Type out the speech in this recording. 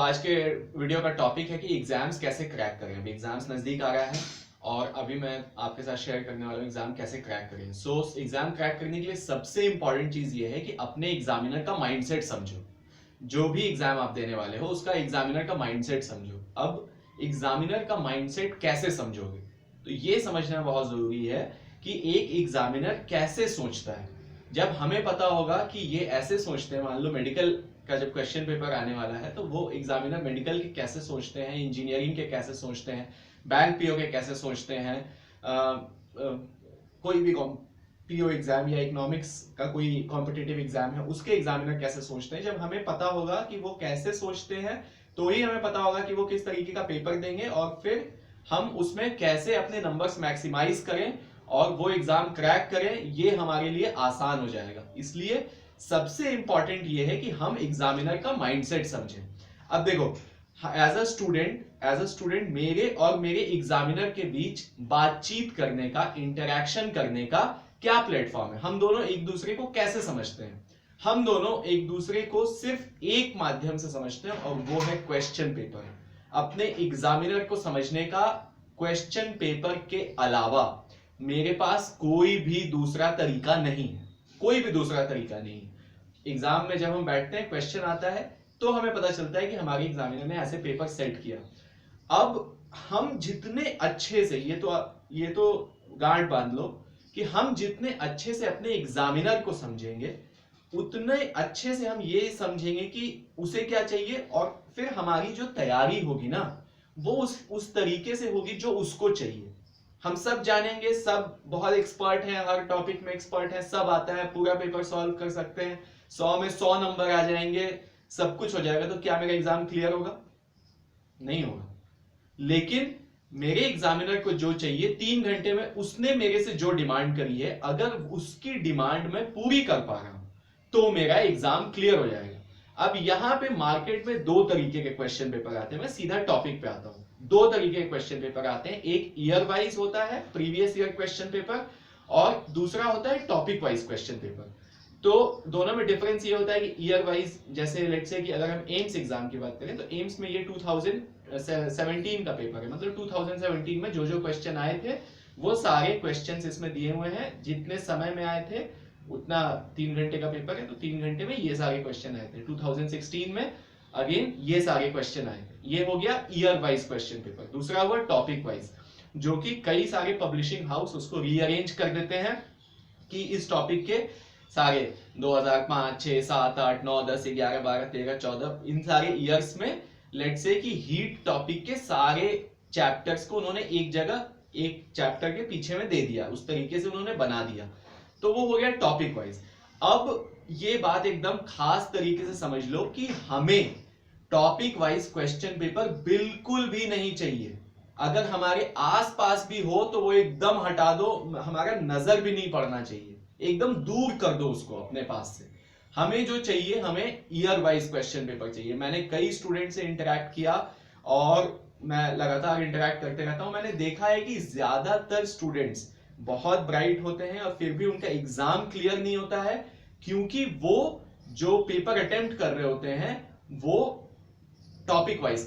आज के वीडियो का टॉपिक है कि एग्जाम्स कैसे क्रैक करें। अभी एग्जाम्स नजदीक आ रहा है और अभी मैं आपके साथ शेयर करने वाला हूँ एग्जाम कैसे क्रैक करें। एग्जाम क्रैक करने के लिए सबसे इंपॉर्टेंट चीज ये है कि अपने एग्जामिनर का माइंडसेट समझो। जो भी एग्जाम आप देने वाले हो उसका एग्जामिनर का माइंडसेट समझो। अब एग्जामिनर का माइंडसेट कैसे समझोगे, तो ये समझना बहुत जरूरी है कि एक एग्जामिनर कैसे सोचता है। जब हमें पता होगा कि ये ऐसे सोचते हैं, मान लो मेडिकल का जब क्वेश्चन पेपर आने वाला है तो वो एग्जामिनर मेडिकल के कैसे सोचते हैं, इंजीनियरिंग के कैसे सोचते हैं, बैंक पीओ के कैसे सोचते हैं, कोई भी पीओ एग्जाम या इकोनॉमिक्स का कोई कॉम्पिटिटिव एग्जाम है उसके एग्जामिनर कैसे सोचते हैं। जब हमें पता होगा कि वो कैसे सोचते हैं तो ही हमें पता होगा कि वो किस तरीके का पेपर देंगे और फिर हम उसमें कैसे अपने नंबर्स मैक्सिमाइज करें और वो एग्जाम क्रैक करें, ये हमारे लिए आसान हो जाएगा। इसलिए सबसे इंपॉर्टेंट ये है कि हम एग्जामिनर का माइंडसेट समझें। अब देखो, एज अ स्टूडेंट मेरे और मेरे एग्जामिनर के बीच बातचीत करने का, इंटरेक्शन करने का क्या प्लेटफॉर्म है। हम दोनों एक दूसरे को कैसे समझते हैं? हम दोनों एक दूसरे को सिर्फ एक माध्यम से समझते हैं और वो है क्वेश्चन पेपर। अपने एग्जामिनर को समझने का क्वेश्चन पेपर के अलावा मेरे पास कोई भी दूसरा तरीका नहीं है। कोई भी दूसरा तरीका नहीं। एग्जाम में जब हम बैठते हैं, क्वेश्चन आता है तो हमें पता चलता है कि हमारे एग्जामिनर ने ऐसे पेपर सेट किया। अब हम जितने अच्छे से, ये तो गांठ बांध लो कि हम जितने अच्छे से अपने एग्जामिनर को समझेंगे उतने अच्छे से हम ये समझेंगे कि उसे क्या चाहिए और फिर हमारी जो तैयारी होगी ना वो उस तरीके से होगी जो उसको चाहिए। हम सब जानेंगे, सब बहुत एक्सपर्ट हैं, हर टॉपिक में एक्सपर्ट हैं, सब आता है, पूरा पेपर सॉल्व कर सकते हैं, 100 में 100 नंबर आ जाएंगे, सब कुछ हो जाएगा। तो क्या मेरा एग्जाम क्लियर होगा? नहीं होगा। लेकिन मेरे एग्जामिनर को जो चाहिए 3 घंटे में, उसने मेरे से जो डिमांड करी है, अगर उसकी डिमांड में पूरी कर पा रहा हूं तो मेरा एग्जाम क्लियर हो जाएगा। अब यहां पे मार्केट में दो तरीके के क्वेश्चन पेपर आते हैं। मैं सीधा टॉपिक पे आता हूं। दो तरीके के क्वेश्चन पेपर आते हैं, एक ईयर वाइज होता है प्रीवियस ईयर क्वेश्चन पेपर और दूसरा होता है टॉपिक वाइज क्वेश्चन पेपर। तो दोनों में डिफरेंस ये होता है कि ईयर वाइज, जैसे लेट्स से कि अगर हम एम्स एग्जाम की बात करें तो एम्स में ये 2017 का पेपर है, मतलब 2017 में जो जो क्वेश्चन आए थे वो सारे क्वेश्चंस इसमें दिए हुए हैं। जितने समय में आए थे उतना 3 घंटे का पेपर है तो 3 घंटे में ये सारे क्वेश्चन आए थे। 2016 में अगेन ये सारे क्वेश्चन आए थे। ये हो गया ईयर वाइज क्वेश्चन पेपर। दूसरा हुआ टॉपिक वाइज, जो कि कई सारे पब्लिशिंग हाउस उसको रीअरेंज कर देते हैं कि इस टॉपिक के सारे 2005, 6, 7, 8, 9, 10, 11, 12, 13, 14 इन सारे ईयर्स में लेट्स से कि हीट टॉपिक के सारे चैप्टर्स को उन्होंने एक जगह एक चैप्टर के पीछे में दे दिया, उस तरीके से उन्होंने बना दिया। तो वो हो गया टॉपिक वाइज। अब ये बात एकदम खास तरीके से समझ लो कि हमें टॉपिक वाइज क्वेश्चन पेपर बिल्कुल भी नहीं चाहिए। अगर हमारे आसपास भी हो तो वो एकदम हटा दो, हमारा नजर भी नहीं पड़ना चाहिए, एकदम दूर कर दो उसको अपने पास से। हमें जो चाहिए, हमें ईयर वाइज क्वेश्चन पेपर चाहिए। मैंने कई स्टूडेंट से इंटरेक्ट किया और मैं लगातार इंटरेक्ट करते रहता हूं। मैंने देखा है कि ज्यादातर स्टूडेंट्स बहुत ब्राइट होते हैं और फिर भी उनका एग्जाम क्लियर नहीं होता है, क्योंकि वो जो पेपर अटेम्प्ट कर रहे होते हैं वो टॉपिक वाइज